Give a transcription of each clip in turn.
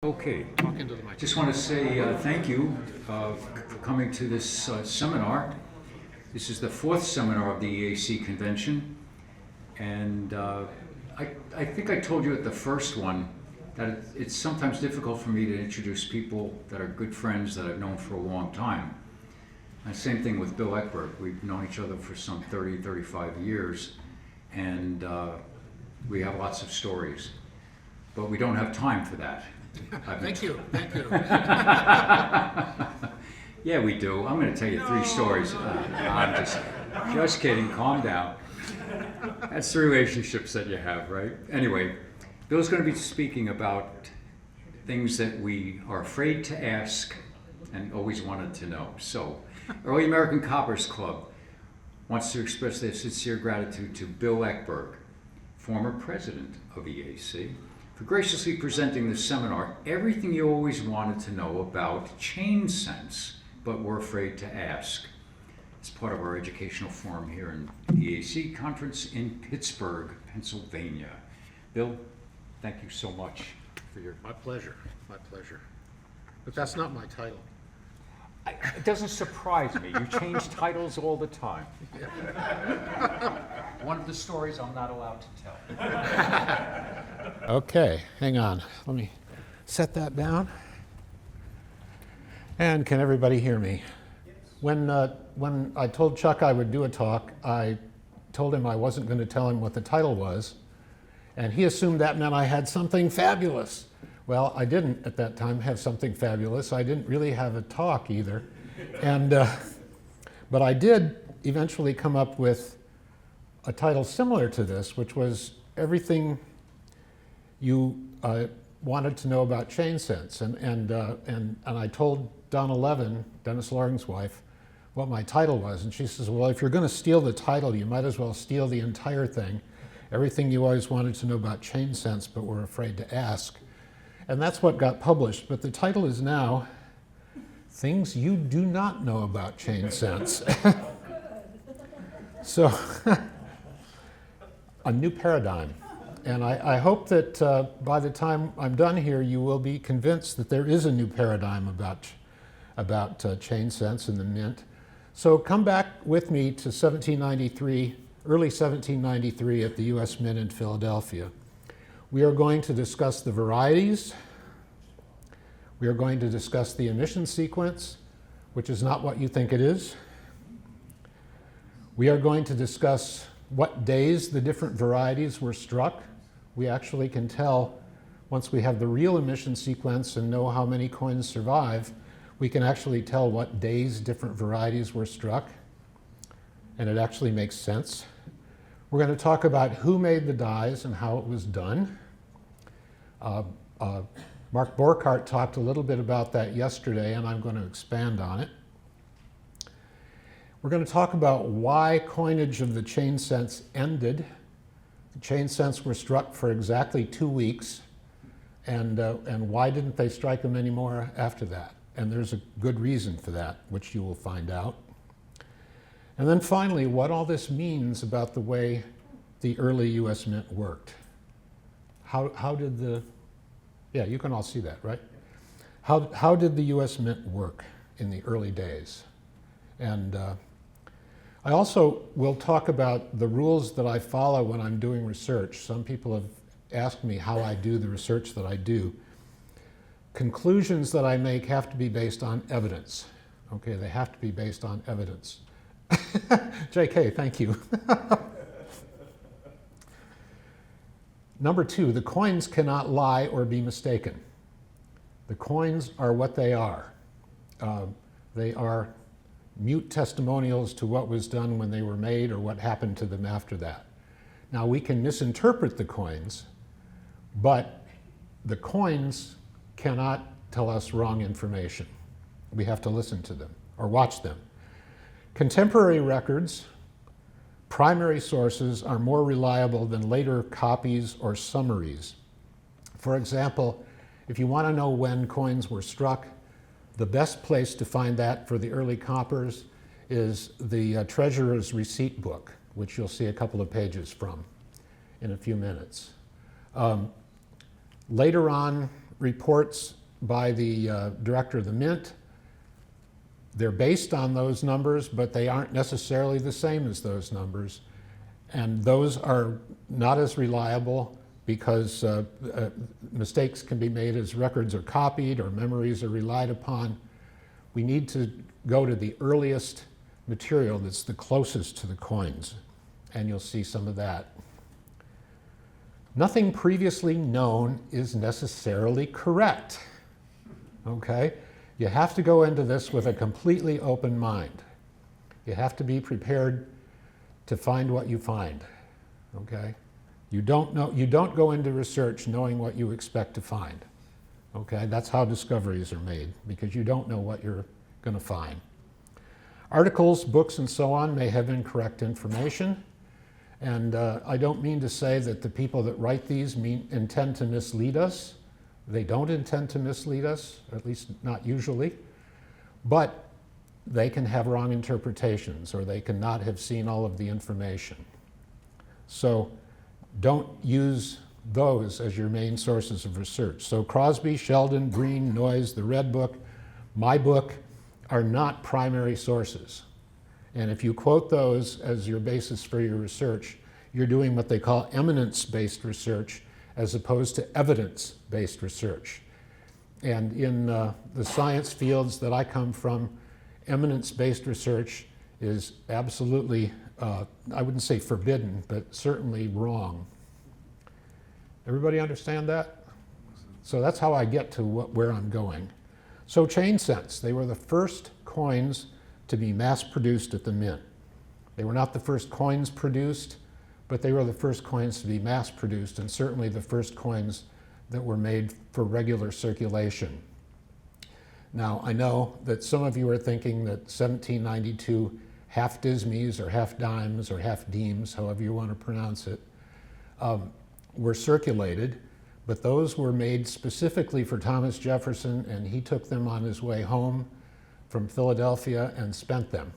Okay, Talk into the mic. just want to say thank you for coming to this seminar. This is the fourth seminar of the EAC Convention, and I think I told you at the first one that it's sometimes difficult for me to introduce people that are good friends that I've known for a long time. And same thing with Bill Eckberg. We've known each other for some 30, 35 years, and we have lots of stories, but we don't have time for that. Thank you. Yeah, we do. I'm going to tell you three stories. I'm just kidding. Calm down. That's the relationships that you have, right? Anyway, Bill's going to be speaking about things that we are afraid to ask and always wanted to know. So, Early American Coppers Club wants to express their sincere gratitude to Bill Eckberg, former president of EAC, for graciously presenting this seminar, Everything You Always Wanted to Know About Chain Sense, but Were Afraid to Ask. It's part of our educational forum here in the EAC conference in Pittsburgh, Pennsylvania. Bill, thank you so much for your... My pleasure. But that's not my title. It doesn't surprise me. You change titles all the time. One of the stories I'm not allowed to tell. Okay, hang on. Let me set that down. And can everybody hear me? When I told Chuck I would do a talk, I told him I wasn't going to tell him what the title was, and he assumed that meant I had something fabulous. Well, I didn't at that time have something fabulous. I didn't really have a talk either. And, but I did eventually come up with a title similar to this, which was Everything You Wanted to Know About Chain Sense. And I told Donna Levin, Dennis Loring's wife, what my title was. And she says, well, if you're going to steal the title, you might as well steal the entire thing. Everything You Always Wanted to Know About Chain Sense, but Were Afraid to Ask. And that's what got published, but the title is now Things You Do Not Know About Chain Sense. So, a new paradigm. And I hope that by the time I'm done here, you will be convinced that there is a new paradigm about chain sense in the Mint. So come back with me to 1793, early 1793 at the US Mint in Philadelphia. We are going to discuss the varieties. We are going to discuss the emission sequence, which is not what you think it is. We are going to discuss what days the different varieties were struck. We actually can tell, once we have the real emission sequence and know how many coins survive, we can actually tell what days different varieties were struck, and it actually makes sense. We're going to talk about who made the dies and how it was done. Mark Borchardt talked a little bit about that yesterday, and I'm going to expand on it. We're going to talk about why coinage of the chain cents ended. The chain cents were struck for exactly 2 weeks, and why didn't they strike them anymore after that? And there's a good reason for that, which you will find out. And then finally, what all this means about the way the early US Mint worked. How did the, yeah, you can all see that, right? How did the US Mint work in the early days? And I also will talk about the rules that I follow when I'm doing research. Some people have asked me how I do the research that I do. Conclusions that I make have to be based on evidence. Okay, they have to be based on evidence. JK, thank you. Number 2, the coins cannot lie or be mistaken. The coins are what they are. They are mute testimonials to what was done when they were made or what happened to them after that. Now, we can misinterpret the coins, but the coins cannot tell us wrong information. We have to listen to them or watch them. Contemporary records, primary sources, are more reliable than later copies or summaries. For example, if you want to know when coins were struck, the best place to find that for the early coppers is the Treasurer's Receipt Book, which you'll see a couple of pages from in a few minutes. Later on, reports by the director of the Mint. They're based on those numbers, but they aren't necessarily the same as those numbers. And those are not as reliable because mistakes can be made as records are copied or memories are relied upon. We need to go to the earliest material that's the closest to the coins, and you'll see some of that. Nothing previously known is necessarily correct, okay? You have to go into this with a completely open mind. You have to be prepared to find what you find, okay? You don't go into research knowing what you expect to find, okay? That's how discoveries are made, because you don't know what you're going to find. Articles, books, and so on may have incorrect information, and I don't mean to say that the people that write these intend to mislead us. They don't intend to mislead us, at least not usually, but they can have wrong interpretations, or they cannot have seen all of the information. So don't use those as your main sources of research. So Crosby, Sheldon, Green, Noyes, the Red Book, my book are not primary sources. And if you quote those as your basis for your research, you're doing what they call eminence-based research as opposed to evidence-based research. And in the science fields that I come from, eminence-based research is absolutely, I wouldn't say forbidden, but certainly wrong. Everybody understand that? So that's how I get to where I'm going. So chain cents, they were the first coins to be mass-produced at the Mint. They were not the first coins produced, but they were the first coins to be mass-produced, and certainly the first coins that were made for regular circulation. Now, I know that some of you are thinking that 1792 half dismies or half dimes or half deems, however you want to pronounce it, were circulated, but those were made specifically for Thomas Jefferson, and he took them on his way home from Philadelphia and spent them.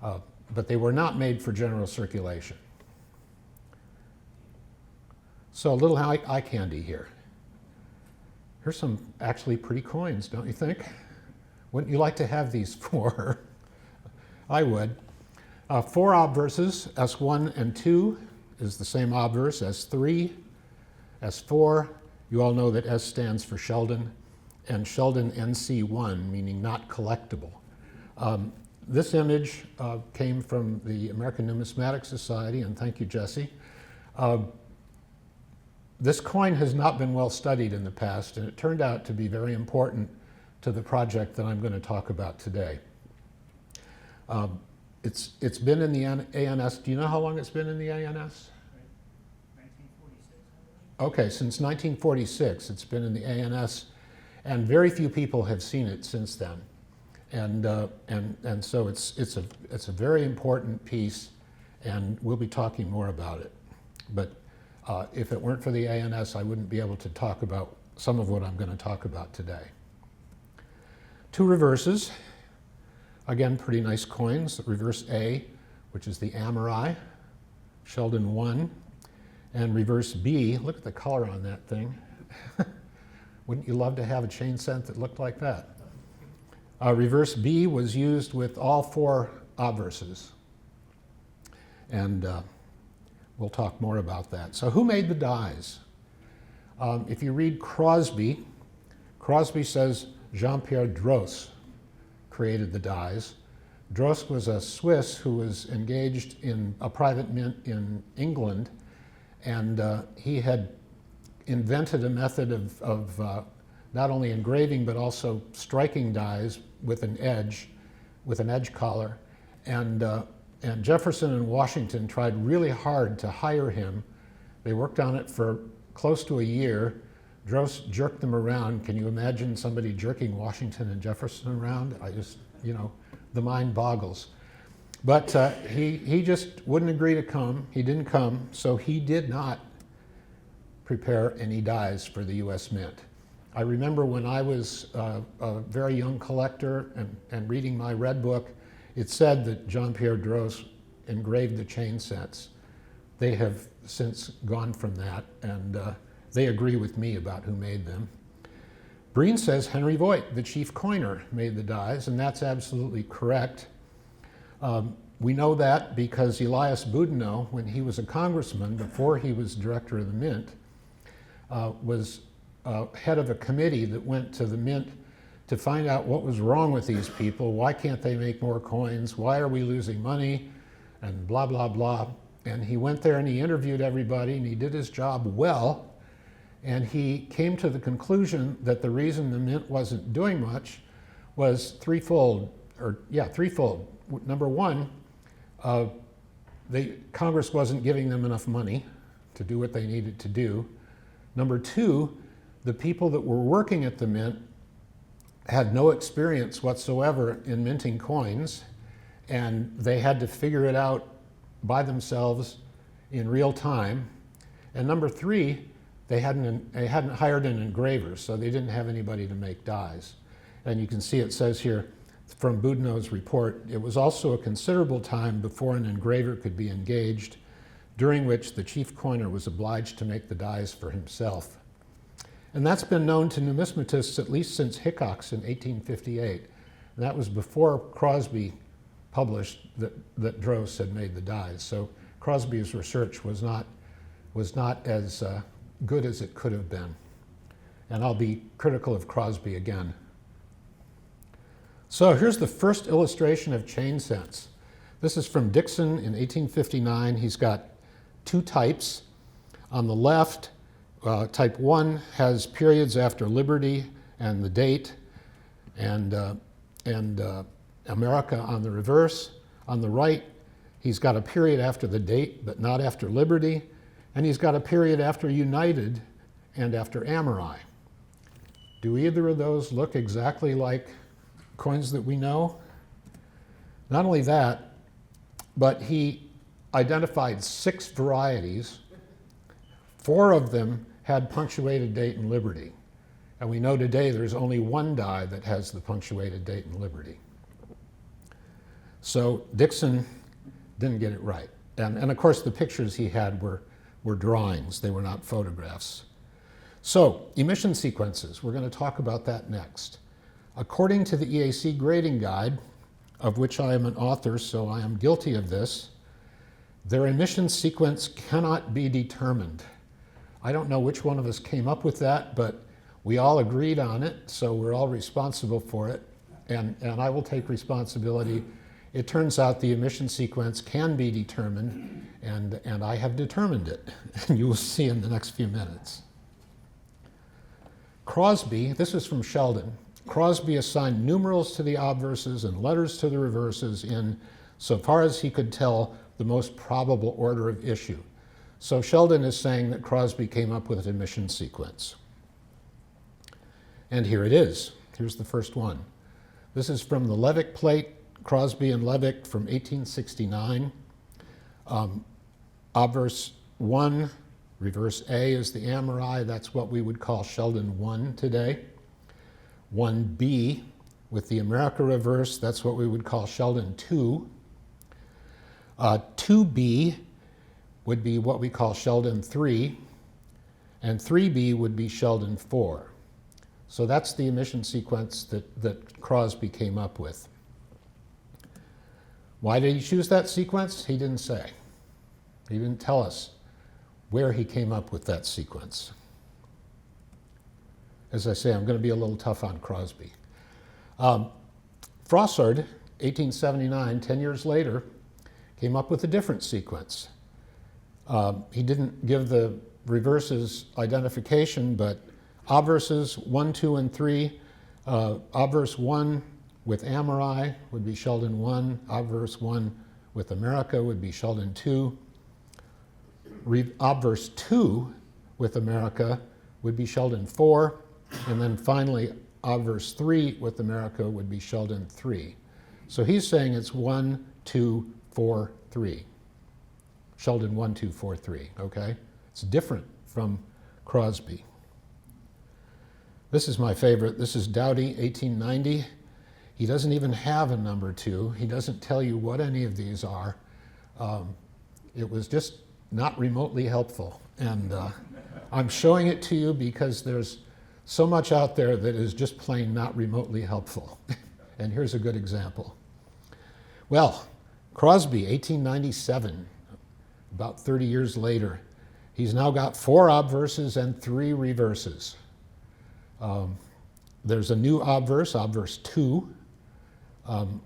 But they were not made for general circulation. So a little eye candy here. Here's some actually pretty coins, don't you think? Wouldn't you like to have these four? I would. 4 obverses, S1 and 2 is the same obverse as 3. S4, you all know that S stands for Sheldon, and Sheldon NC1, meaning not collectible. This image came from the American Numismatic Society, and thank you, Jesse. This coin has not been well studied in the past, and it turned out to be very important to the project that I'm going to talk about today. It's been in the ANS. Do you know how long it's been in the ANS? 1946. Okay, since 1946 it's been in the ANS, and very few people have seen it since then. And so it's a very important piece, and we'll be talking more about it. But if it weren't for the ANS, I wouldn't be able to talk about some of what I'm going to talk about today. 2 reverses, again, pretty nice coins. Reverse A, which is the Amorai, Sheldon 1, and reverse B, look at the color on that thing. Wouldn't you love to have a chain cent that looked like that? Reverse B was used with all 4 obverses. And we'll talk more about that. So who made the dies? If you read Crosby, Crosby says Jean-Pierre Droz created the dies. Droz was a Swiss who was engaged in a private mint in England, and he had invented a method of not only engraving but also striking dies with an edge collar. And Jefferson and Washington tried really hard to hire him. They worked on it for close to a year. Droz jerked them around. Can you imagine somebody jerking Washington and Jefferson around? I just, the mind boggles. But he just wouldn't agree to come. He didn't come, so he did not prepare any dies for the U.S. Mint. I remember when I was a very young collector and reading my Red Book, it said that Jean-Pierre Droz engraved the chain cents. They have since gone from that, and they agree with me about who made them. Breen says Henry Voigt, the chief coiner, made the dies, and that's absolutely correct. We know that because Elias Boudinot, when he was a congressman, before he was director of the Mint, was head of a committee that went to the Mint to find out what was wrong with these people. Why can't they make more coins? Why are we losing money? And blah, blah, blah. And he went there and he interviewed everybody and he did his job well. And he came to the conclusion that the reason the Mint wasn't doing much was threefold. Number one, Congress wasn't giving them enough money to do what they needed to do. Number two, the people that were working at the Mint had no experience whatsoever in minting coins, and they had to figure it out by themselves in real time. And number three, they hadn't hired an engraver, so they didn't have anybody to make dies. And you can see it says here from Boudinot's report, it was also a considerable time before an engraver could be engaged, during which the chief coiner was obliged to make the dies for himself. And that's been known to numismatists at least since Hickox in 1858. And that was before Crosby published that Droz had made the dies. So Crosby's research was not as good as it could have been. And I'll be critical of Crosby again. So here's the first illustration of chain sense. This is from Dixon in 1859. He's got two types. On the left, type 1 has periods after liberty and the date, and America on the reverse. On the right, he's got a period after the date, but not after liberty, and he's got a period after united and after Ameri. Do either of those look exactly like coins that we know? Not only that, but he identified 6 varieties. 4 of them had punctuated date and liberty. And we know today there's only one die that has the punctuated date and liberty. So Dixon didn't get it right. And of course the pictures he had were drawings, they were not photographs. So emission sequences, we're going to talk about that next. According to the EAC grading guide, of which I am an author, so I am guilty of this, their emission sequence cannot be determined. I don't know which one of us came up with that, but we all agreed on it, so we're all responsible for it, and I will take responsibility. It turns out the emission sequence can be determined, and I have determined it, and you will see in the next few minutes. Crosby, this is from Sheldon, Crosby assigned numerals to the obverses and letters to the reverses in, so far as he could tell, the most probable order of issue. So Sheldon is saying that Crosby came up with an emission sequence. And here it is. Here's the first one. This is from the Levick plate, Crosby and Levick from 1869. Obverse 1, reverse A is the Ameri. That's what we would call Sheldon 1 today. 1B with the America reverse, that's what we would call Sheldon 2. 2B would be what we call Sheldon 3, and 3B would be Sheldon 4. So that's the emission sequence that Crosby came up with. Why did he choose that sequence? He didn't say. He didn't tell us where he came up with that sequence. As I say, I'm going to be a little tough on Crosby. Froissart, 1879, 10 years later, came up with a different sequence. He didn't give the reverses identification, but obverses 1, 2, and 3. Obverse 1 with Ameri would be Sheldon 1. Obverse 1 with America would be Sheldon 2. Obverse 2 with America would be Sheldon 4. And then finally, obverse 3 with America would be Sheldon 3. So he's saying it's 1, 2, 4, 3. Sheldon 1, 2, 4, 3, okay? It's different from Crosby. This is my favorite. This is Doughty, 1890. He doesn't even have a number 2. He doesn't tell you what any of these are. It was just not remotely helpful. And I'm showing it to you because there's So much out there that is just plain not remotely helpful. And here's a good example. Well, Crosby, 1897, about 30 years later, he's now got 4 obverses and 3 reverses. There's a new obverse, obverse 2,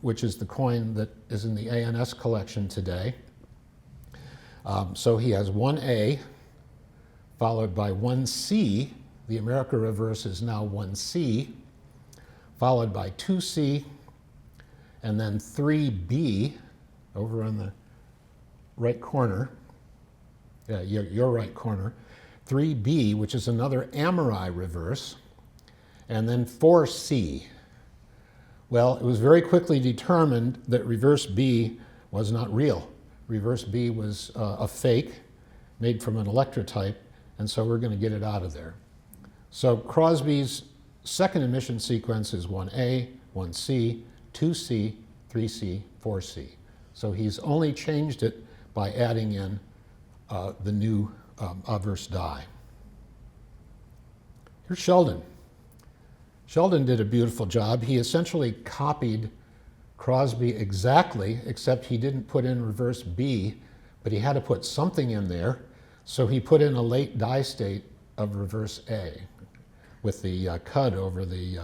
which is the coin that is in the ANS collection today. So he has 1A, followed by 1C. The America reverse is now 1C, followed by 2C, and then 3B over on the right corner, your right corner, 3B, which is another Amori reverse, and then 4C. Well, it was very quickly determined that reverse B was not real. Reverse B was a fake made from an electrotype, and so we're going to get it out of there. So Crosby's second emission sequence is 1A, 1C, 2C, 3C, 4C. So he's only changed it by adding in the new obverse die. Here's Sheldon. Sheldon did a beautiful job. He essentially copied Crosby exactly, except he didn't put in reverse B, but he had to put something in there. So he put in a late die state of reverse A with the CUD over the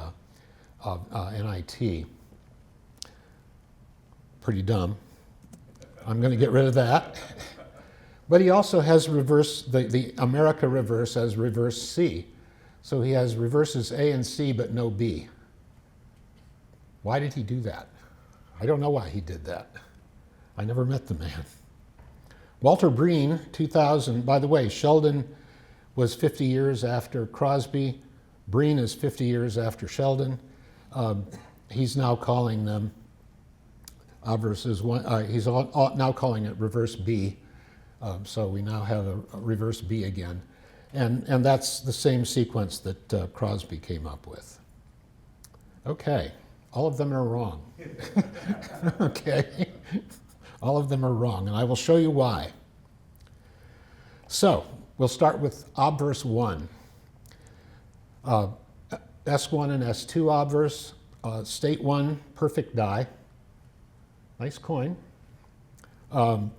NIT. Pretty dumb. I'm going to get rid of that. But he also has reverse, the America reverse as reverse C. So he has reverses A and C, but no B. Why did he do that? I don't know why he did that. I never met the man. Walter Breen, 2000, by the way, Sheldon was 50 years after Crosby. Breen is 50 years after Sheldon. He's now calling them obverses one. He's now calling it reverse B. So we now have a reverse B again. And that's the same sequence that Crosby came up with. Okay, all of them are wrong. Okay, all of them are wrong, and I will show you why. So we'll start with obverse 1. S1 and S2 obverse, state 1, perfect die. Nice coin. What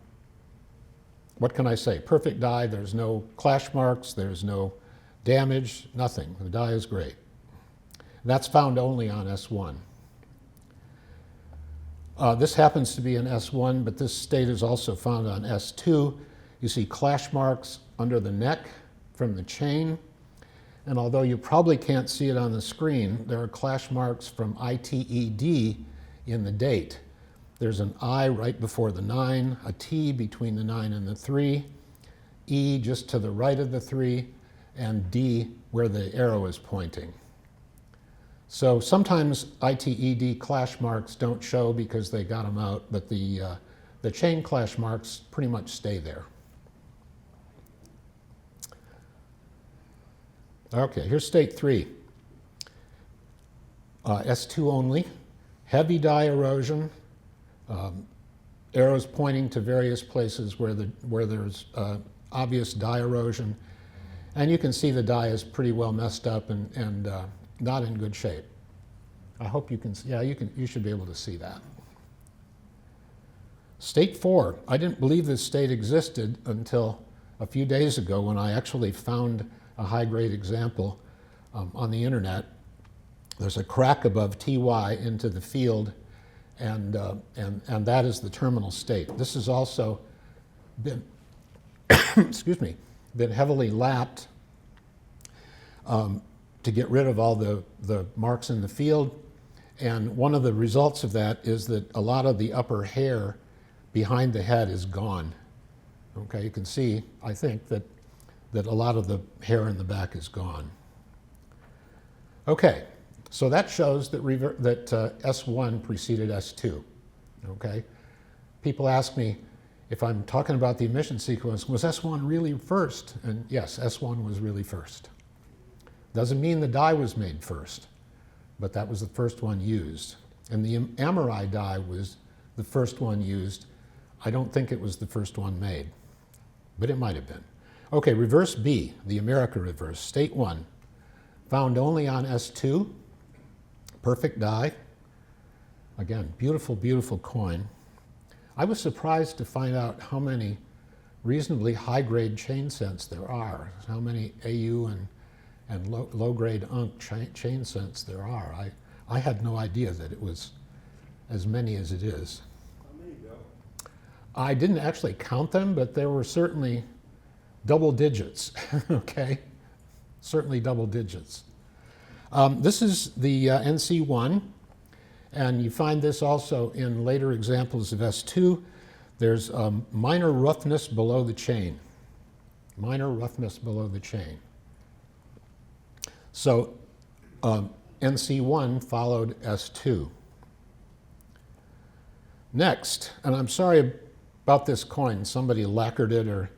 can I say? Perfect die, there's no clash marks, there's no damage, nothing. The die is great. That's found only on S1. This happens to be an S1, but this state is also found on S2. You see clash marks under the neck from the chain. And although you probably can't see it on the screen, there are clash marks from ITED in the date. There's an I right before the 9, a T between the 9 and the 3, E just to the right of the 3, and D where the arrow is pointing. So sometimes ITED clash marks don't show because they got them out, but the chain clash marks pretty much stay there. Okay, here's state 3. S2 only, heavy die erosion, arrows pointing to various places where there's obvious die erosion, and you can see the die is pretty well messed up and not in good shape. I hope you can. Yeah, you should be able to see that. State 4. I didn't believe this state existed until a few days ago when I actually found a high-grade example on the internet. There's a crack above TY into the field. And that is the terminal state. This has also been, excuse me, been heavily lapped to get rid of all the marks in the field. And one of the results of that is that a lot of the upper hair behind the head is gone. Okay, you can see, I think, that a lot of the hair in the back is gone. Okay. So that shows that S1 preceded S2, okay? People ask me if I'm talking about the emission sequence, was S1 really first? And yes, S1 was really first. Doesn't mean the die was made first, but that was the first one used. And the Amori die was the first one used. I don't think it was the first one made, but it might have been. Okay, reverse B, the America reverse, state 1. found only on S2, perfect die. Again, beautiful, beautiful coin. I was surprised to find out how many reasonably high-grade chain cents there are, how many AU and low-grade UNC chain cents there are. I had no idea that it was as many as it is. How many go? I didn't actually count them, but there were certainly double digits, okay? Certainly double digits. This is the NC1, and you find this also in later examples of S2. There's minor roughness below the chain. Minor roughness below the chain. So NC1 followed S2. Next, and I'm sorry about this coin, somebody lacquered it or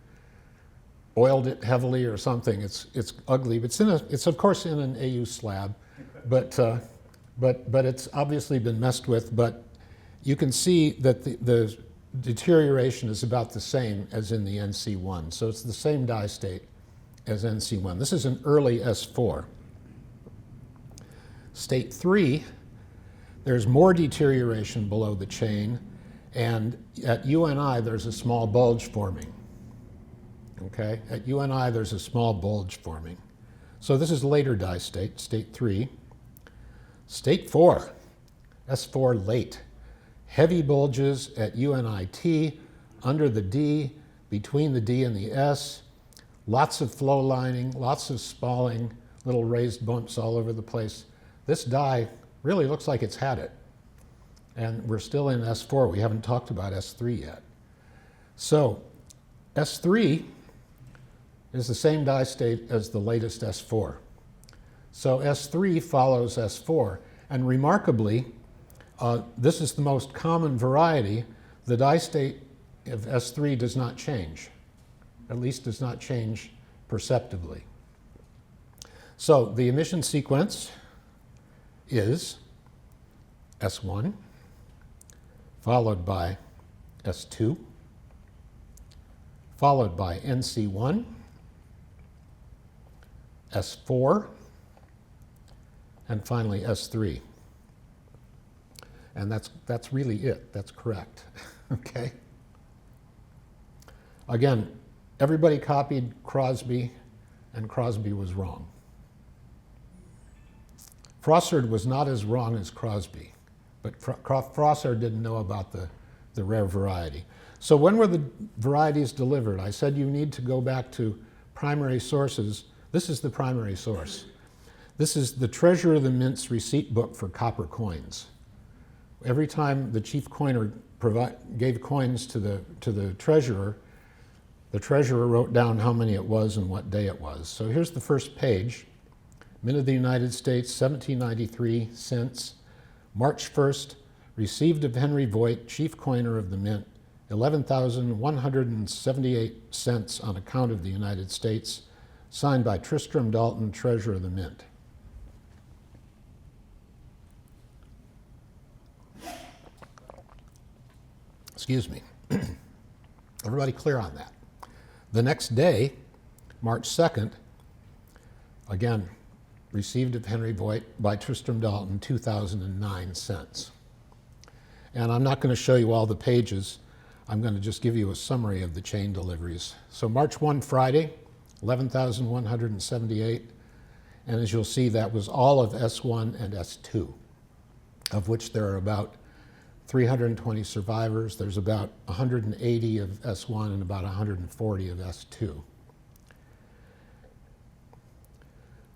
oiled it heavily or something. It's ugly. It's of course in an AU slab, but it's obviously been messed with. But you can see that the deterioration is about the same as in the NC1. So it's the same die state as NC1. This is an early S4. State 3, there's more deterioration below the chain, and at UNI there's a small bulge forming. Okay, at UNI there's a small bulge forming. So this is later die state, state 3. State 4, S4 late. Heavy bulges at UNIT, under the D, between the D and the S. Lots of flow lining, lots of spalling, little raised bumps all over the place. This die really looks like it's had it. And we're still in S4. We haven't talked about S3 yet. So S3 is the same die state as the latest S4. So S3 follows S4. And remarkably, this is the most common variety. The die state of S3 does not change, at least does not change perceptibly. So the emission sequence is S1, followed by S2, followed by NC1, S4, and finally S3. And that's really it. That's correct. Okay? Again, everybody copied Crosby, and Crosby was wrong. Frossard was not as wrong as Crosby, but Frossard didn't know about the rare variety. So when were the varieties delivered? I said you need to go back to primary sources. This is the primary source. This is the Treasurer of the Mint's receipt book for copper coins. Every time the chief coiner gave coins to the treasurer wrote down how many it was and what day it was. So here's the first page. Mint of the United States, 1793 cents. March 1st, received of Henry Voigt, chief coiner of the Mint, 11,178 cents on account of the United States, signed by Tristram Dalton, Treasurer of the Mint. Excuse me. Everybody clear on that? The next day, March 2nd, again, received of Henry Voigt by Tristram Dalton, 2009 cents. And I'm not going to show you all the pages. I'm going to just give you a summary of the chain deliveries. So March 1, Friday, 11,178. And as you'll see, that was all of S1 and S2, of which there are about 320 survivors. There's about 180 of S1 and about 140 of S2.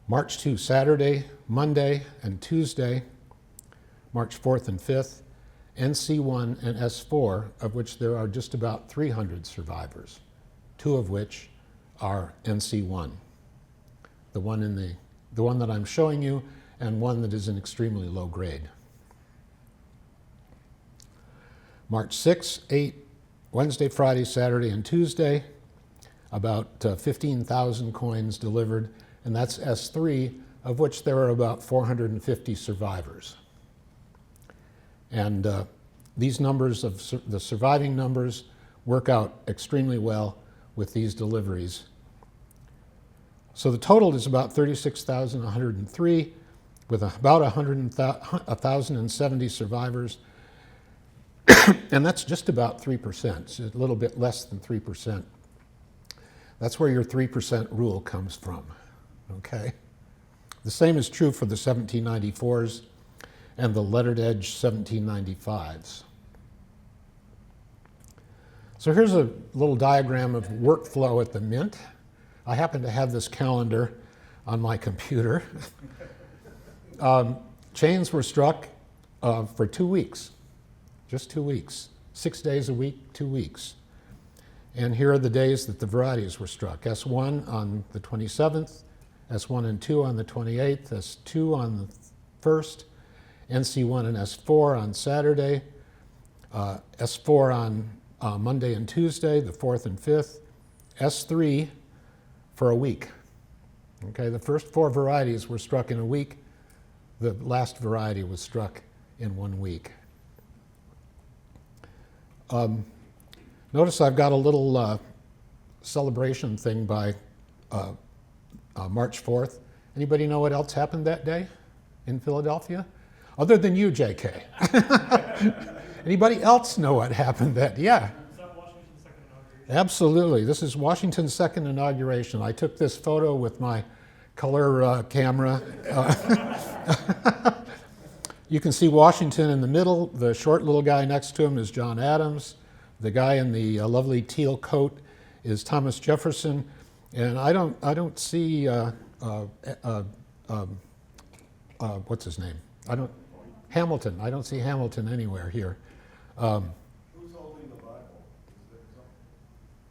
March 2, Saturday, Monday, and Tuesday, March 4th and 5th, NC1 and S4, of which there are just about 300 survivors, 2 of which are NC1. The one that I'm showing you, and one that is in extremely low grade. March 6, 8, Wednesday, Friday, Saturday, and Tuesday, about 15,000 coins delivered, and that's S3, of which there are about 450 survivors. And these numbers of the surviving numbers work out extremely well with these deliveries. So the total is about 36,103 with about 1,070 survivors. And that's just about 3%. It's a little bit less than 3%. That's where your 3% rule comes from, okay? The same is true for the 1794s and the lettered edge 1795s. So here's a little diagram of workflow at the Mint. I happen to have this calendar on my computer. Chains were struck for 2 weeks, just 2 weeks, 6 days a week, 2 weeks. And here are the days that the varieties were struck. S1 on the 27th, S1 and 2 on the 28th, S2 on the 1st, NC1 and S4 on Saturday, S4 on Monday and Tuesday, the 4th and 5th, S3 for a week. Okay, the first 4 varieties were struck in a week. The last variety was struck in 1 week. Notice I've got a little celebration thing by March 4th. Anybody know what else happened that day in Philadelphia? Other than you, JK. Anybody else know what happened that day? Yeah. Is that Washington's second inauguration? Absolutely. This is Washington's second inauguration. I took this photo with my color camera. You can see Washington in the middle. The short little guy next to him is John Adams. The guy in the lovely teal coat is Thomas Jefferson. And I don't see what's his name? Hamilton. I don't see Hamilton anywhere here. Who's holding the Bible? Is there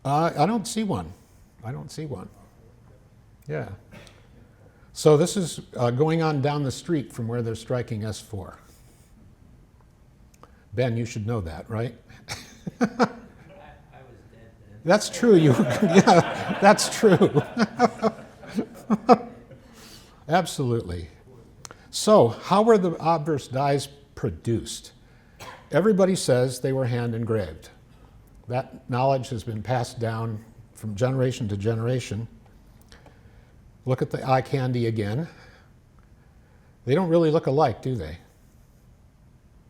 some? I don't see one. I don't see one. Yeah. So this is going on down the street from where they're striking S4. Ben, you should know that, right? I was dead then. That's true. Yeah, that's true. Absolutely. So, how were the obverse dies produced? Everybody says they were hand engraved. That knowledge has been passed down from generation to generation. Look at the eye candy again. They don't really look alike, do they?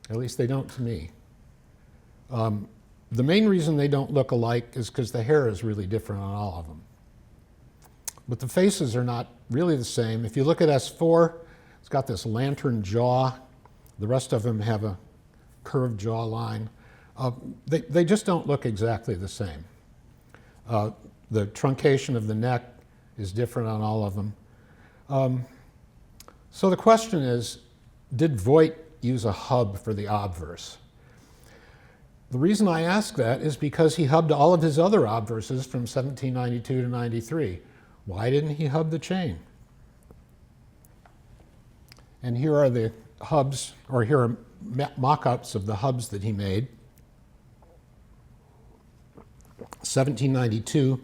At least they don't to me. The main reason they don't look alike is because the hair is really different on all of them. But the faces are not really the same. If you look at S4, it's got this lantern jaw. The rest of them have a curved jawline. They just don't look exactly the same. The truncation of the neck is different on all of them. So the question is, did Voigt use a hub for the obverse? The reason I ask that is because he hubbed all of his other obverses from 1792 to 93. Why didn't he hub the chain? And here are the hubs, or here are mock-ups of the hubs that he made. 1792,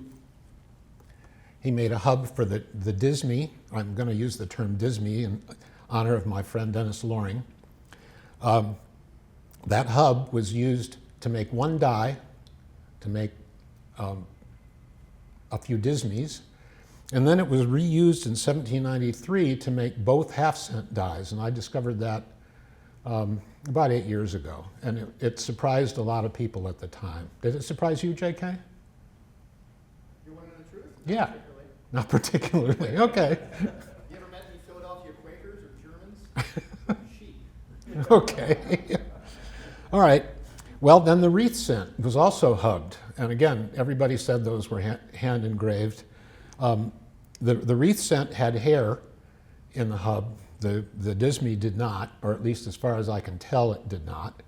he made a hub for the Disney. I'm going to use the term Disney in honor of my friend Dennis Loring. That hub was used to make one die, to make a few Disneys, and then it was reused in 1793 to make both half-cent dies, and I discovered that about 8 years ago, and it surprised a lot of people at the time. Did it surprise you, JK? You want to know the truth? Yeah. Not particularly. Not particularly, okay. You ever met any Philadelphia Quakers or Germans? Sheep. Okay. All right. Well, then the wreath cent was also hubbed. And again, everybody said those were hand engraved. The wreath cent had hair in the hub. The Disney did not, or at least as far as I can tell, it did not.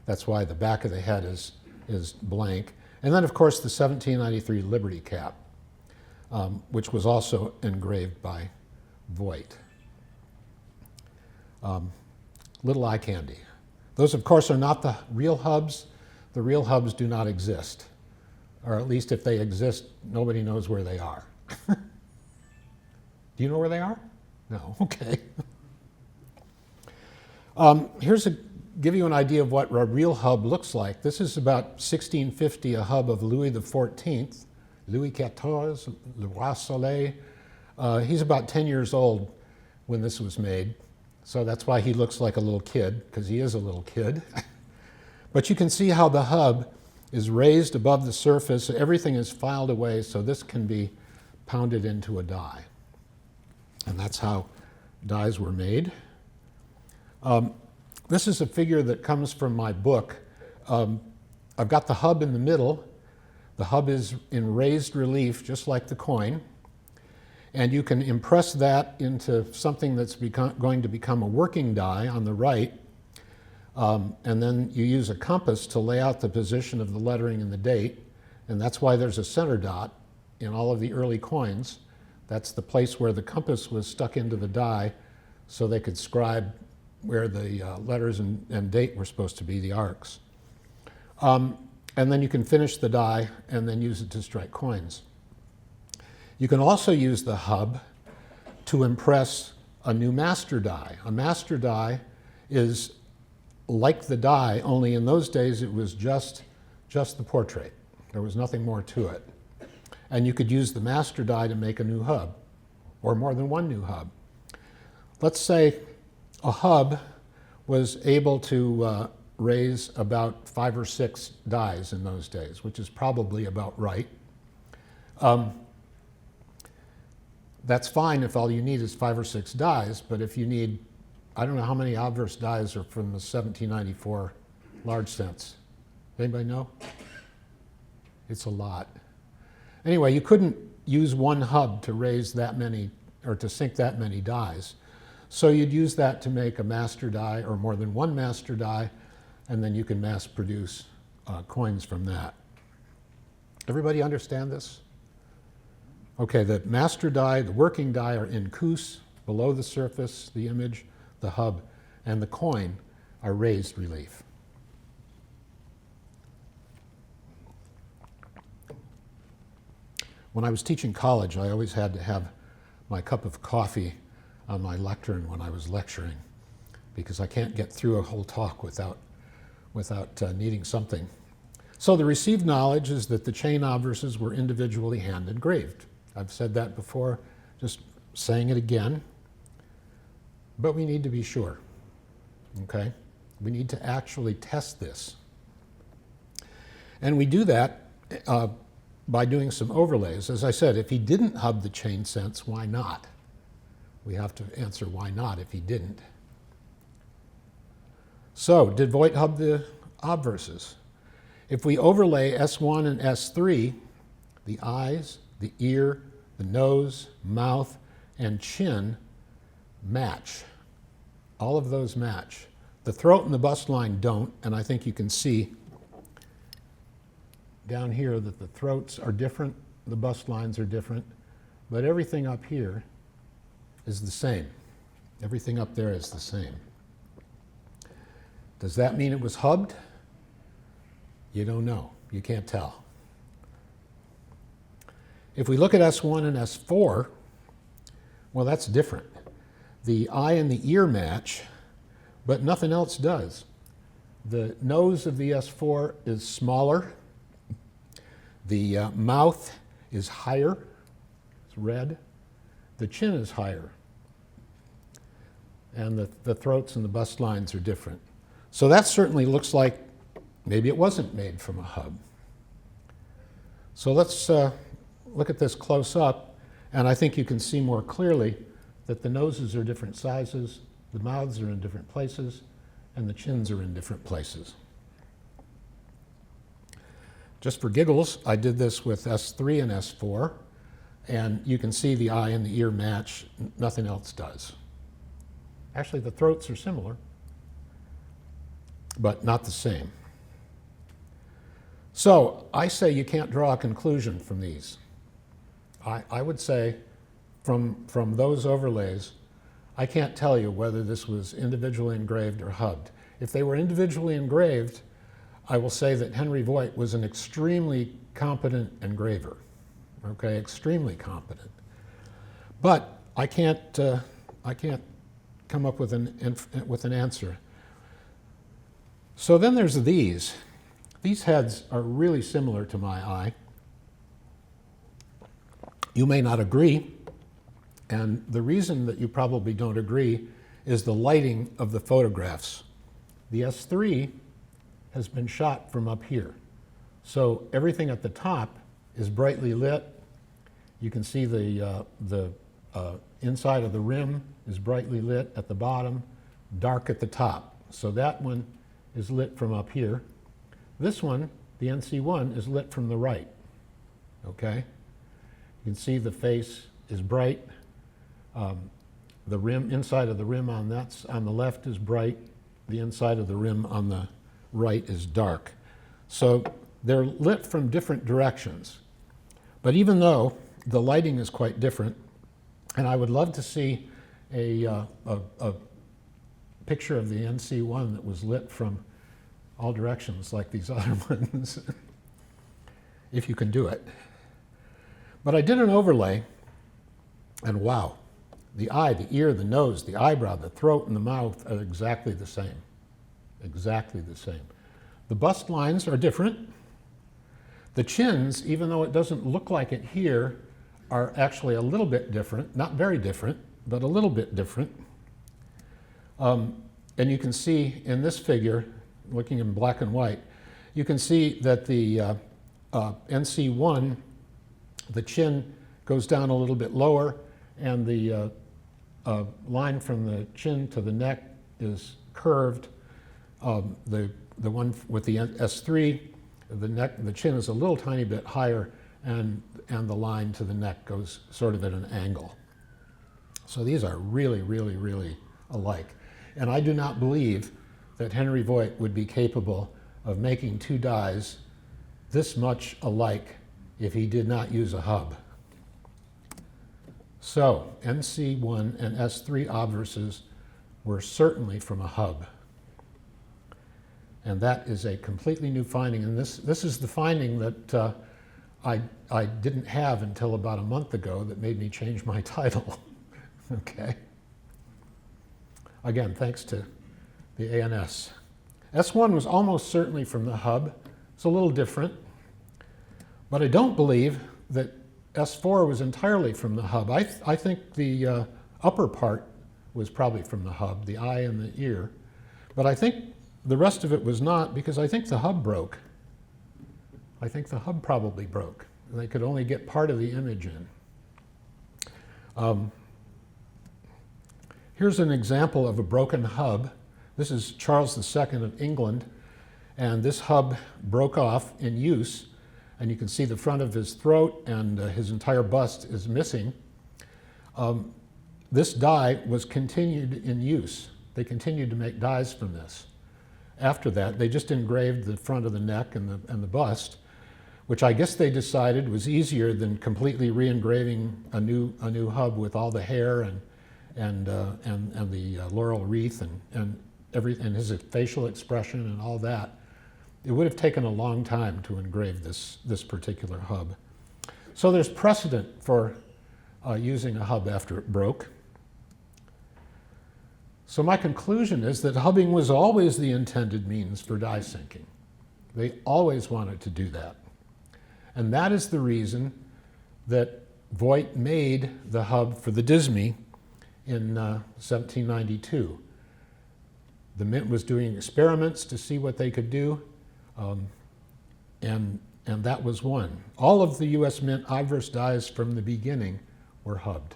That's why the back of the head is blank. And then, of course, the 1793 Liberty Cap, which was also engraved by Voigt. Little eye candy. Those, of course, are not the real hubs. The real hubs do not exist. Or at least if they exist, nobody knows where they are. Do you know where they are? No, okay. Give you an idea of what a real hub looks like. This is about 1650, a hub of Louis XIV, Louis XIV, Le Roi Soleil. He's about 10 years old when this was made, so that's why he looks like a little kid, because he is a little kid. But you can see how the hub is raised above the surface. Everything is filed away, so this can be pounded into a die. And that's how dies were made. This is a figure that comes from my book. I've got the hub in the middle. The hub is in raised relief, just like the coin. And you can impress that into something that's going to become a working die on the right. And then you use a compass to lay out the position of the lettering and the date. And that's why there's a center dot in all of the early coins. That's the place where the compass was stuck into the die so they could scribe where the letters and date were supposed to be, the arcs. And then you can finish the die and then use it to strike coins. You can also use the hub to impress a new master die. A master die is like the die, only in those days it was just the portrait. There was nothing more to it. And you could use the master die to make a new hub, or more than one new hub. Let's say a hub was able to raise about 5 or 6 dies in those days, which is probably about right. That's fine if all you need is 5 or 6 dies, but if you need, I don't know how many obverse dies are from the 1794 large cents. Anybody know? It's a lot. Anyway, you couldn't use one hub to raise that many, or to sink that many dies. So you'd use that to make a master die, or more than one master die, and then you can mass produce coins from that. Everybody understand this? Okay, the master die, the working die are in coos, below the surface, the image, the hub, and the coin are raised relief. When I was teaching college, I always had to have my cup of coffee on my lectern when I was lecturing, because I can't get through a whole talk without needing something. So the received knowledge is that the chain obverses were individually hand engraved. I've said that before, just saying it again. But we need to be sure, okay? We need to actually test this. And we do that by doing some overlays. As I said, if he didn't hub the chain sense, why not? We have to answer why not if he didn't. So, did Voigt hub the obverses? If we overlay S1 and S3, the eyes, the ear, the nose, mouth, and chin match. All of those match. The throat and the bust line don't, and I think you can see down here that the throats are different, the bust lines are different, but everything up here is the same. Everything up there is the same. Does that mean it was hubbed? You don't know. You can't tell. If we look at S1 and S4, well, that's different. The eye and the ear match, but nothing else does. The nose of the S4 is smaller. The mouth is higher. It's red. The chin is higher. And the throats and the bust lines are different. So that certainly looks like maybe it wasn't made from a hub. So let's look at this close up, and I think you can see more clearly that the noses are different sizes, the mouths are in different places, and the chins are in different places. Just for giggles, I did this with S3 and S4, and you can see the eye and the ear match. Nothing else does. Actually, the throats are similar, but not the same. So I say you can't draw a conclusion from these. I would say from those overlays, I can't tell you whether this was individually engraved or hubbed. If they were individually engraved, I will say that Henry Voigt was an extremely competent engraver, okay, extremely competent. But I can't come up with an answer. So then there's these. These heads are really similar to my eye. You may not agree, And the reason that you probably don't agree is the lighting of the photographs. The S3 has been shot from up here. So everything at the top is brightly lit. You can see the inside of the rim is brightly lit at the bottom, dark at the top. So that one is lit from up here. This one, the NC1, is lit from the right. Okay? You can see the face is bright. The rim, inside of the rim on the left is bright. The inside of the rim on the right is dark. So they're lit from different directions. But even though the lighting is quite different, and I would love to see a picture of the NC1 that was lit from all directions like these other ones, if you can do it. But I did an overlay, and wow, the eye, the ear, the nose, the eyebrow, the throat, and the mouth are exactly the same. Exactly the same. The bust lines are different. The chins, even though it doesn't look like it here, are actually a little bit different. Not very different, but a little bit different. And you can see in this figure, looking in black and white, you can see that the NC1, the chin goes down a little bit lower, and the line from the chin to the neck is curved. The one with the S3, the chin is a little tiny bit higher, and the line to the neck goes sort of at an angle. So these are really, really, really alike. And I do not believe that Henry Voigt would be capable of making two dies this much alike if he did not use a hub. So NC1 and S3 obverses were certainly from a hub. And that is a completely new finding. And this is the finding that I didn't have until about a month ago that made me change my title. Okay. Again, thanks to the ANS. S1 was almost certainly from the hub. It's a little different. But I don't believe that S4 was entirely from the hub. I think the upper part was probably from the hub, the eye and the ear. But I think the rest of it was not, because I think the hub broke. I think the hub probably broke. And they could only get part of the image in. Here's an example of a broken hub. This is Charles II of England, and this hub broke off in use, and you can see the front of his throat, and his entire bust is missing. This die was continued in use. They continued to make dies from this. After that, they just engraved the front of the neck and the bust, which I guess they decided was easier than completely re-engraving a new hub with all the hair and the laurel wreath and his facial expression and all that. It would have taken a long time to engrave this particular hub. So there's precedent for using a hub after it broke. So my conclusion is that hubbing was always the intended means for die sinking. They always wanted to do that. And that is the reason that Voigt made the hub for the Disney in 1792. The Mint was doing experiments to see what they could do, and that was one. All of the US Mint obverse dies from the beginning were hubbed.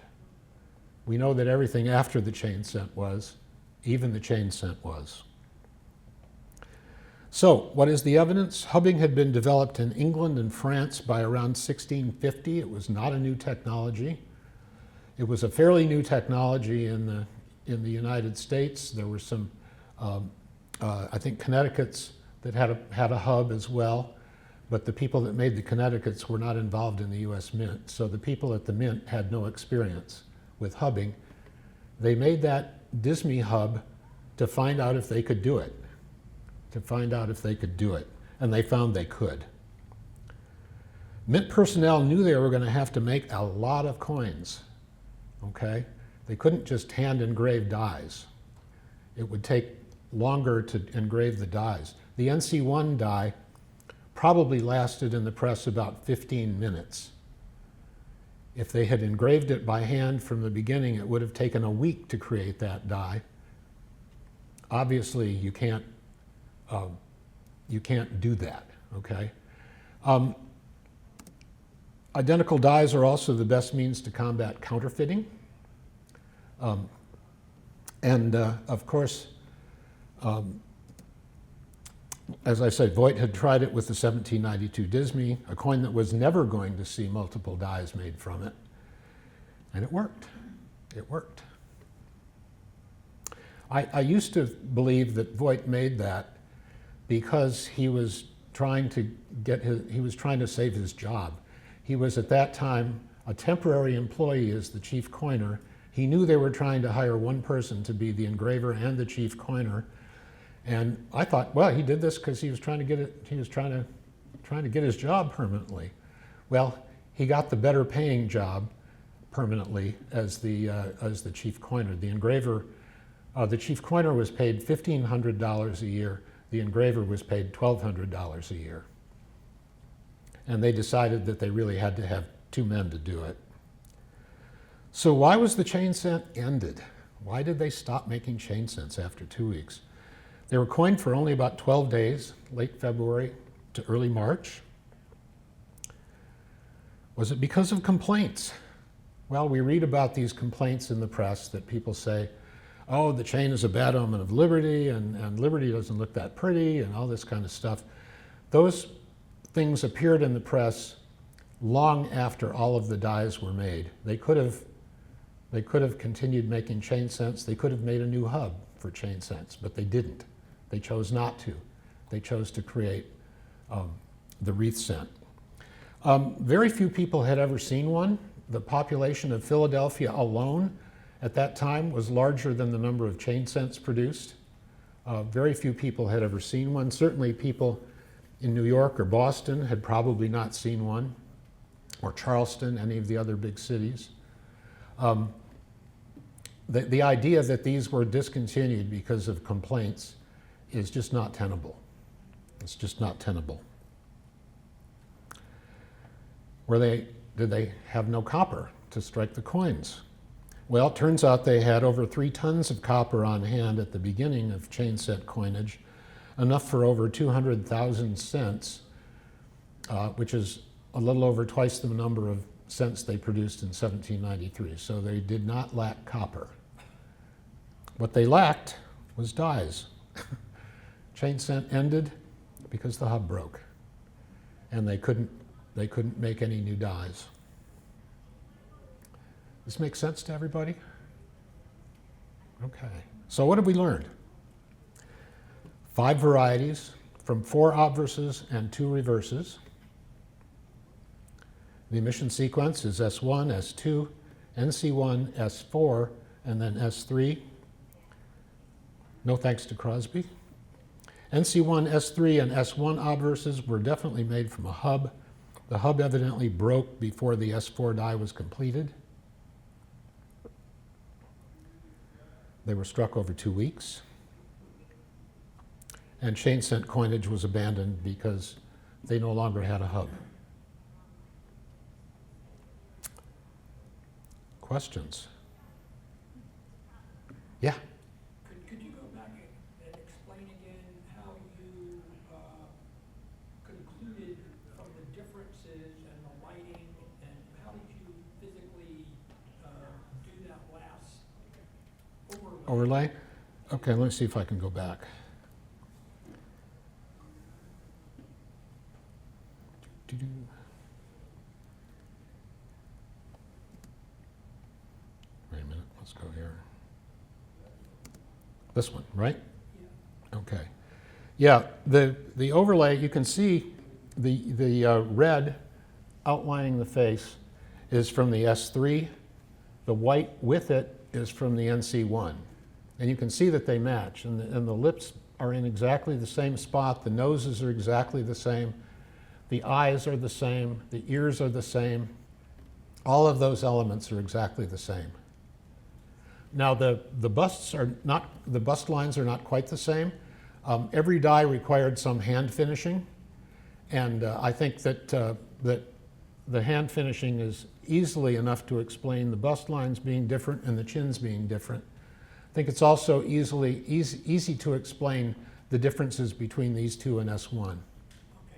We know that everything after the chain cent was, even the chain cent was. So, what is the evidence? Hubbing had been developed in England and France by around 1650. It was not a new technology. It was a fairly new technology in the United States. There were some, I think, Connecticut's that had a hub as well, but the people that made the Connecticut's were not involved in the US Mint. So the people at the Mint had no experience with hubbing. They made that Disney hub to find out if they could do it. And they found they could. Mint personnel knew they were going to have to make a lot of coins, okay? They couldn't just hand engrave dies. It would take longer to engrave the dies. The NC1 die probably lasted in the press about 15 minutes. If they had engraved it by hand from the beginning, it would have taken a week to create that die. Obviously, you can't do that, okay? Identical dies are also the best means to combat counterfeiting. Of course, as I said, Voigt had tried it with the 1792 Disney, a coin that was never going to see multiple dies made from it. And it worked. It worked. I used to believe that Voigt made that because he was trying to save his job. He was at that time a temporary employee as the chief coiner. He knew they were trying to hire one person to be the engraver and the chief coiner. And I thought, well, he did this because he was trying to get it. He was trying to get his job permanently. Well, he got the better paying job permanently as the chief coiner. The engraver, the chief coiner was paid $1,500 a year. The engraver was paid $1,200 a year. And they decided that they really had to have two men to do it. So why was the chain cent ended? Why did they stop making chain cents after 2 weeks? They were coined for only about 12 days, late February to early March. Was it because of complaints? Well, we read about these complaints in the press that people say, oh, the chain is a bad omen of liberty, and liberty doesn't look that pretty, and all this kind of stuff. Those things appeared in the press long after all of the dies were made. They could have continued making chain cents. They could have made a new hub for chain cents, but they didn't. They chose not to. They chose to create the wreath cent. Very few people had ever seen one. The population of Philadelphia alone at that time was larger than the number of chain cents produced. Very few people had ever seen one. Certainly people in New York or Boston had probably not seen one, or Charleston, any of the other big cities. The idea that these were discontinued because of complaints is just not tenable. It's just not tenable. Did they have no copper to strike the coins? Well, it turns out they had over 3 tons of copper on hand at the beginning of chain cent coinage, enough for over 200,000 cents, which is a little over twice the number of cents they produced in 1793. So they did not lack copper. What they lacked was dies. Chain cent ended because the hub broke, and they couldn't make any new dies. This makes sense to everybody? Okay. So what have we learned? 5 varieties from 4 obverses and 2 reverses. The emission sequence is S1, S2, NC1, S4, and then S3. No thanks to Crosby. NC1, S3, and S1 obverses were definitely made from a hub. The hub evidently broke before the S4 die was completed. They were struck over 2 weeks. And chain cent coinage was abandoned because they no longer had a hub. Questions? Yeah? Could you go back and explain again how you concluded from the differences and the lighting, and how did you physically do that last overlay? Overlay? Okay, let me see if I can go back. Doo-doo. Wait a minute, let's go here. This one, right? Yeah. Okay. Yeah, the overlay, you can see the red outlining the face is from the S3. The white with it is from the NC1. And you can see that they match, and the lips are in exactly the same spot. The noses are exactly the same. The eyes are the same. The ears are the same. All of those elements are exactly the same. Now the bust lines are not quite the same. Every die required some hand finishing, and I think that the hand finishing easily enough to explain the bust lines being different and the chins being different. I think it's also easy to explain the differences between these two and S1. Okay,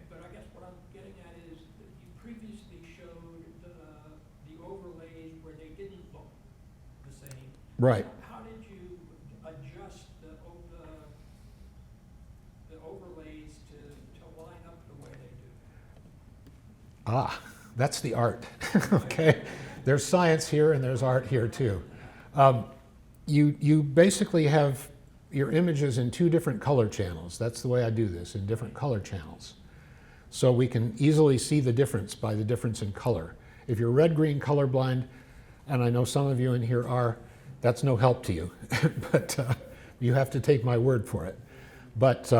but I guess what I'm getting at is that you previously showed the overlays where they didn't look the same. Right. How did you adjust the overlays to line up the way they do? Ah, that's the art. Okay, there's science here and there's art here too. You basically have your images in two different color channels. That's the way I do this, in different color channels. So we can easily see the difference by the difference in color. If you're red-green colorblind, and I know some of you in here are, that's no help to you, but you have to take my word for it. But,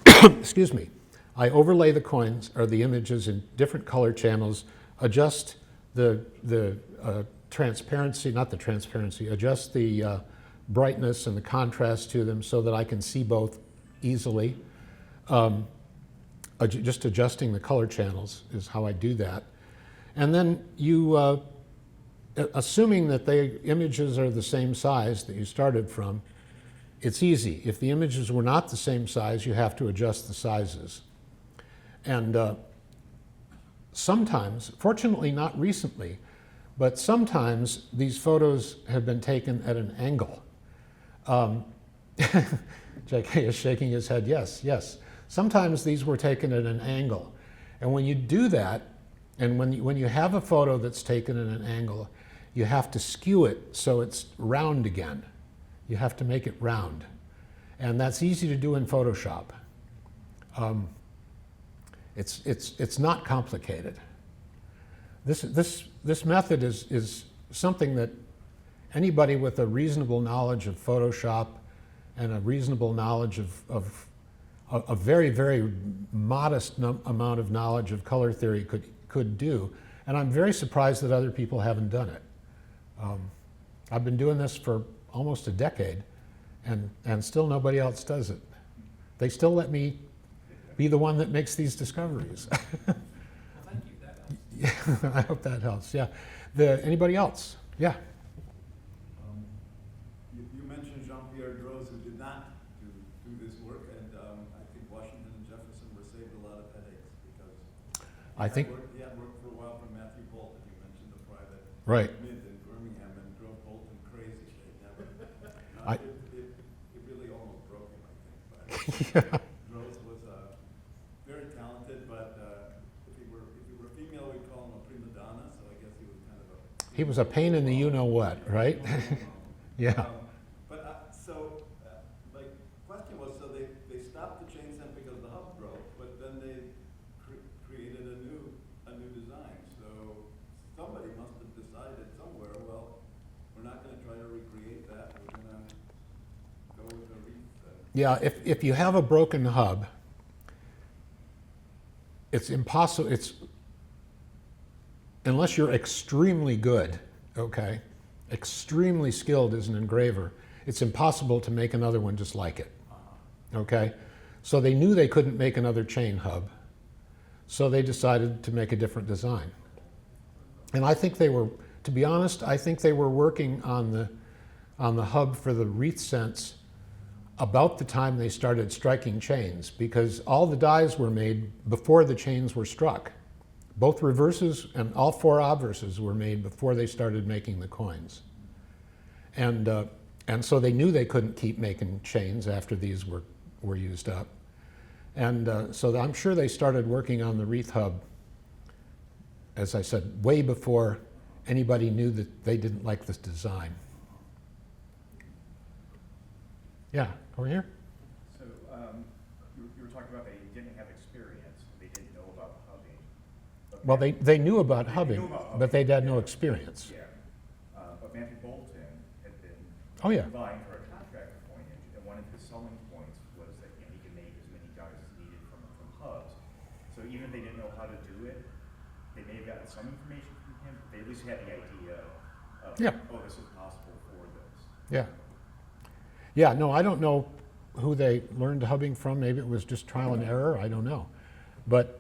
excuse me, I overlay the coins, or the images, in different color channels, adjust the transparency, not the transparency, adjust the brightness and the contrast to them so that I can see both easily. Just adjusting the color channels is how I do that. And then you, assuming that the images are the same size that you started from, it's easy. If the images were not the same size, you have to adjust the sizes. And sometimes, fortunately not recently, but sometimes these photos have been taken at an angle. J.K. is shaking his head, yes, yes. Sometimes these were taken at an angle. And when you do that, and when you have a photo that's taken at an angle, you have to skew it so it's round again. You have to make it round. And that's easy to do in Photoshop. It's not complicated. This method is something that anybody with a reasonable knowledge of Photoshop and a reasonable knowledge of a very, very modest amount of knowledge of color theory could do. And I'm very surprised that other people haven't done it. I've been doing this for almost a decade, and still nobody else does it. They still let me be the one that makes these discoveries. Well, thank you, that helps. Yeah, I hope that helps, yeah. Anybody else? Yeah. You mentioned Jean-Pierre Droz, who did not do this work, and I think Washington and Jefferson were saved a lot of headaches because he had worked for a while for Matthew Bolt, and you mentioned the private Right. mint in Birmingham, and drove Bolton crazy. It really almost broke him, I think. But Yeah. Droz was very talented, but if he were female, we'd call him a prima donna. So I guess he was kind of a He was a pain in the you-know-what, right? Yeah. My question was, so they stopped the chain sent because the hub broke, but then they created a new design. So somebody must have decided somewhere, well, we're not going to try to recreate that. We're going to go with the reef. Yeah, if you have a broken hub, it's impossible, unless you're extremely good, okay, extremely skilled as an engraver, it's impossible to make another one just like it, okay? So they knew they couldn't make another chain hub, so they decided to make a different design. And I think they were, to be honest, I think they were working on the hub for the wreath sense about the time they started striking chains, because all the dies were made before the chains were struck. Both reverses and all four obverses were made before they started making the coins. And so they knew they couldn't keep making chains after these were used up. And so I'm sure they started working on the wreath hub, as I said, way before anybody knew that they didn't like this design. Yeah, over here. So you were talking about they didn't have experience, they didn't know about hubbing. But Well, they knew about They hubbing, knew about hubbing, but they had no yeah. experience. Yeah, but Matthew Bolton had been Oh, yeah. vying for a contract appointment, and one of his selling points was that he could make as many dies as needed from hubs. So even if they didn't know how to do it, they may have gotten some information from him, but they at least had the idea of, Yeah. oh, this is possible for this. Yeah. Yeah, no, I don't know who they learned hubbing from. Maybe it was just trial and error. I don't know. But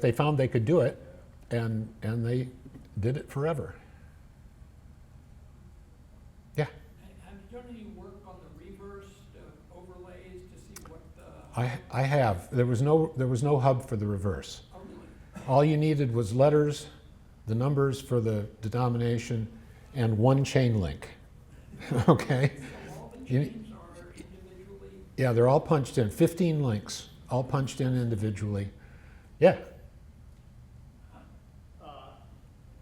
they found they could do it, and they did it forever. Yeah, Have you done any work on the reverse overlays to see what the? I have. There was no hub for the reverse. Oh, really? All you needed was letters, the numbers for the denomination, and one chain link. Okay? So all the You- chains are individually? Yeah, they're all punched in. 15 links, all punched in individually. Yeah.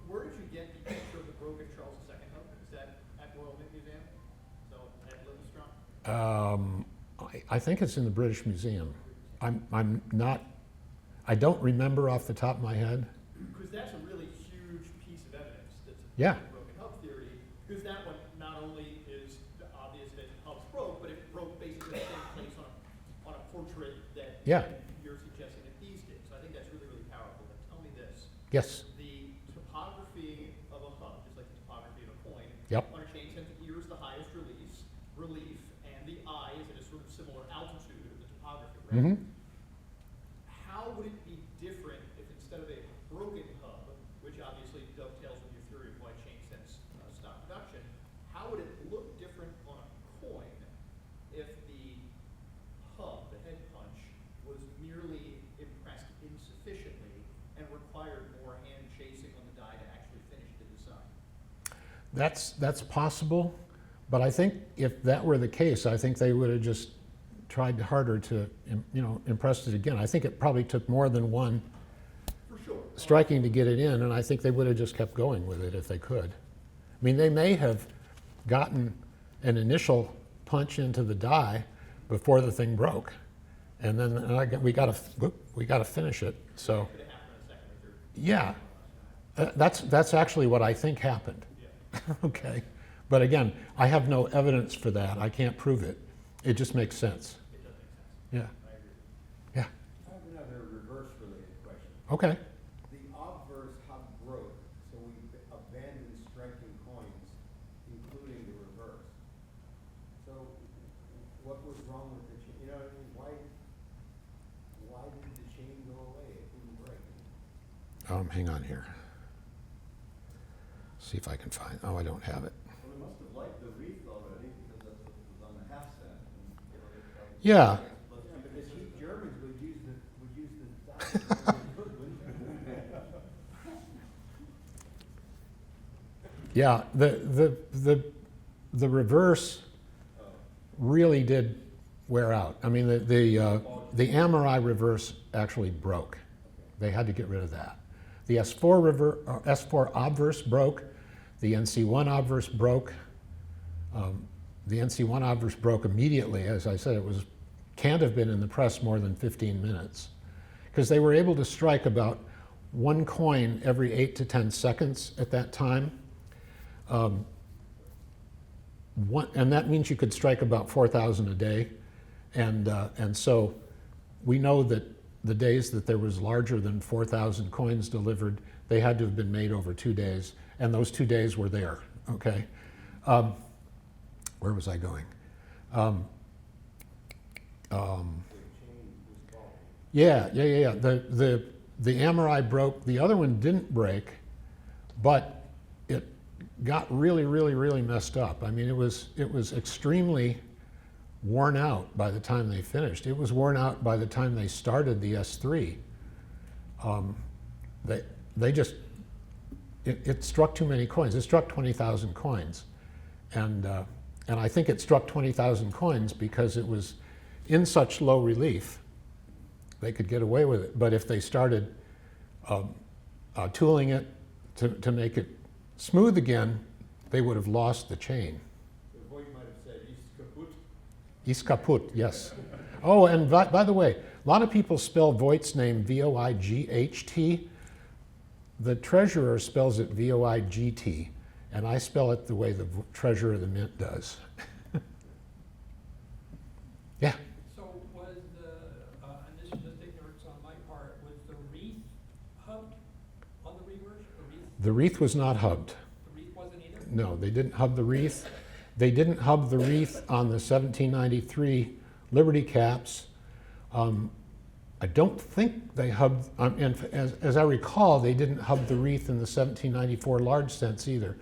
Where did you get the picture of the broken Charles II hub? Is that at Royal Mint Museum? So at Livingston? I think it's in the British Museum. I'm not, I don't remember off the top of my head. Because that's a really huge piece of evidence that's Yeah. the broken hub theory. Because that one not only is obvious that hubs broke, but it broke basically the same place on a portrait that Yeah. you're suggesting that these did. So I think that's really, really powerful. But tell me this. Yes. The topography of a hub, just like the topography of a coin, Yep. on a chain sense, the ear is the highest relief, and the eye is at a sort of similar altitude of the topography, right? Mm-hmm. How would it be different if instead of a broken hub, which obviously dovetails with your theory of why chain sense stopped production, how would it look different on a coin if the hub, the head punch, was merely impressed insufficiently and required more hand chasing on the die to actually finish the design? That's possible, but I think if that were the case, I think they would have just tried harder to, impress it again. I think it probably took more than one For sure. striking to get it in, and I think they would have just kept going with it if they could. I mean, they may have gotten an initial punch into the die before the thing broke, and then we got to finish it. So, Could it happen in a second or third? yeah, that's actually what I think happened. Okay, but again, I have no evidence for that. I can't prove it. It just makes sense. It does make sense. Yeah. I agree. Yeah. I have another reverse-related question. Okay. The obverse hub broke, so we abandoned striking coins, including the reverse. So what was wrong with the chain? You know what I mean? Why did the chain go away? It didn't break. Hang on here. See if I can find. Oh, I don't have it. Well, we must have liked the wreath already, because that's what was on the half cent. Yeah. Let's Yeah, keep but it the cheap consistent. Germans would use the Yeah. The reverse really did wear out. I mean, the Amorai reverse actually broke. They had to get rid of that. The S4 obverse broke. The NC1 obverse broke. The NC1 obverse broke immediately. As I said, can't have been in the press more than 15 minutes, because they were able to strike about one coin every 8 to 10 seconds at that time. And that means you could strike about 4,000 a day. And so we know that the days that there was larger than 4,000 coins delivered, they had to have been made over 2 days, and those 2 days were there, okay? Where was I going? Yeah. The Amorai broke, the other one didn't break, but it got really messed up. I mean, it was extremely worn out by the time they finished. It was worn out by the time they started the S3. It struck too many coins. It struck 20,000 coins. And I think it struck 20,000 coins because it was in such low relief, they could get away with it. But if they started tooling it to make it smooth again, they would have lost the chain. The voice might have said, "Ist kaputt." Ist kaputt, yes. Oh, and by the way, a lot of people spell Voigt's name V-O-I-G-H-T. The treasurer spells it V-O-I-G-T, and I spell it the way the treasurer of the mint does. Yeah. So was and this is just ignorance on my part, was the wreath hubbed on the reverse? The wreath was not hubbed. The wreath wasn't either? No, they didn't hub the wreath. They didn't hub the wreath on the 1793 Liberty caps. I don't think they hubbed, and as I recall, they didn't hub the wreath in the 1794 large sense either.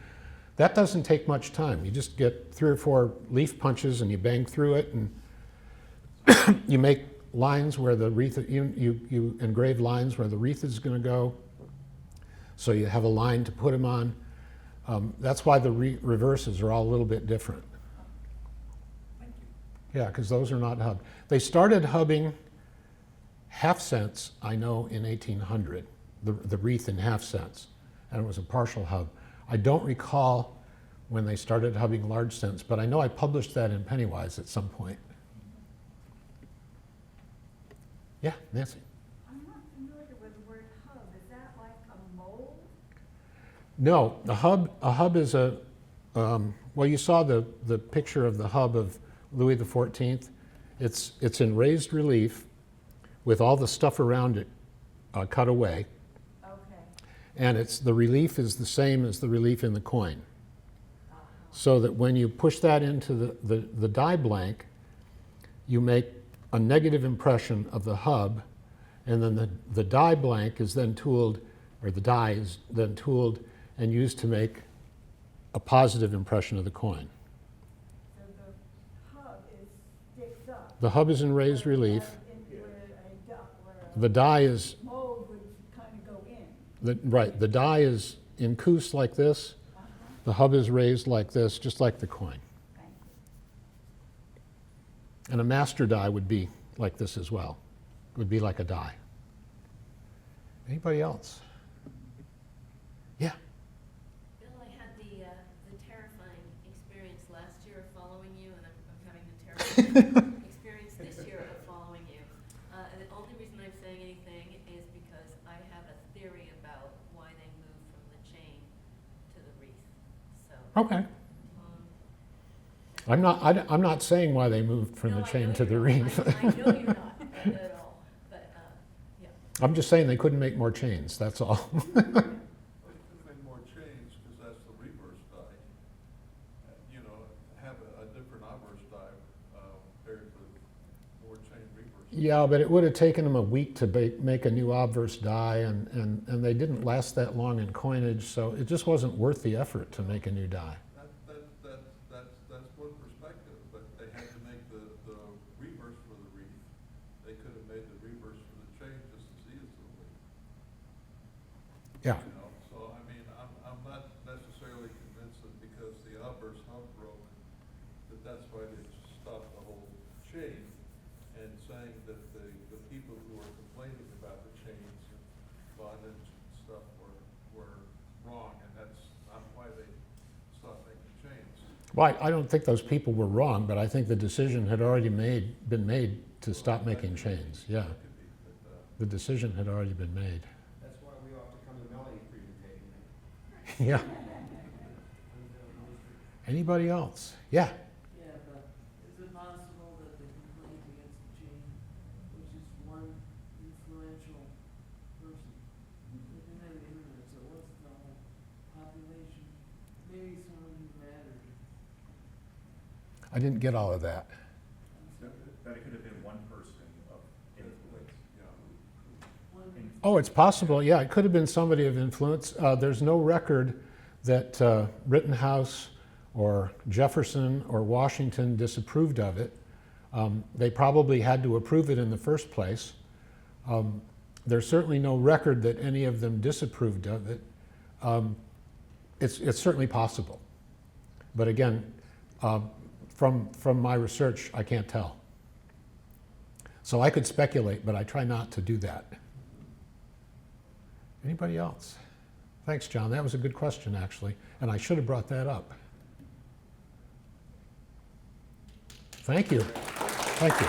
That doesn't take much time. You just get 3 or 4 leaf punches and you bang through it, and you make lines where the wreath, you engrave lines where the wreath is going to go, so you have a line to put them on. That's why the reverses are all a little bit different. Thank you. Yeah, because those are not hubbed. They started hubbing half cents, I know, in 1800, the wreath in half cents, and it was a partial hub. I don't recall when they started hubbing large cents, but I know I published that in Pennywise at some point. Yeah, Nancy? I'm not familiar with the word hub. Is that like a mold? No, a hub is a, well, you saw the picture of the hub of Louis XIV. It's in raised relief with all the stuff around it cut away. Okay. And the relief is the same as the relief in the coin. So that when you push that into the die blank, you make a negative impression of the hub, and then the die blank is then tooled, or the die is then tooled and used to make a positive impression of the coin. So the hub sticks up. The hub is in raised relief. Where The die is, a mold would kind of go in. right, the die is in coos like this. The hub is raised like this, just like the coin. Thank you. And a master die would be like this as well. It would be like a die. Anybody else? Yeah. Bill, I had the terrifying experience last year of following you, and I'm having the terrifying experience this year of following you. And the only reason I'm saying anything is because I have a theory about why they moved from the chain to the wreath. So. Okay. I'm not saying why they moved from the No, I chain know to the you're wreath. not. I know you're not at all, but, yeah. I'm just saying they couldn't make more chains, that's all. Well, you could make more chains, because that's the reverse die. You know, have a different obverse die, paired with more chain reverse. Yeah, but it would have taken them a week to make a new obverse die, and they didn't last that long in coinage, so it just wasn't worth the effort to make a new die. That's one perspective, but they had to make the reverse for the wreath. They could have made the reverse for the chain just as easily. Yeah. You know, so I mean, I'm not necessarily convinced that because the obverse hub broke, that's why they stopped the whole chain, and saying that the people who are complaining about the chains and bondage and stuff were wrong, and that's not why they stopped making chains. Well, I don't think those people were wrong, but I think the decision had already been made to stop making chains. Yeah, That could be, but, the decision had already been made. That's why we ought to come to Melanie presentation. Yeah. Anybody else? Yeah. Yeah, but is it possible that the complaint against the chain was just one influential person? They didn't have the internet, so it wasn't the whole population. Maybe someone who mattered. I didn't get all of that. That it could have been one person of influence. One Oh, it's possible. Yeah, it could have been somebody of influence. There's no record that Rittenhouse or Jefferson or Washington disapproved of it. They probably had to approve it in the first place. There's certainly no record that any of them disapproved of it. It's certainly possible. But again, from my research, I can't tell. So I could speculate, but I try not to do that. Anybody else? Thanks, John. That was a good question, actually, and I should have brought that up. Thank you. Thank you.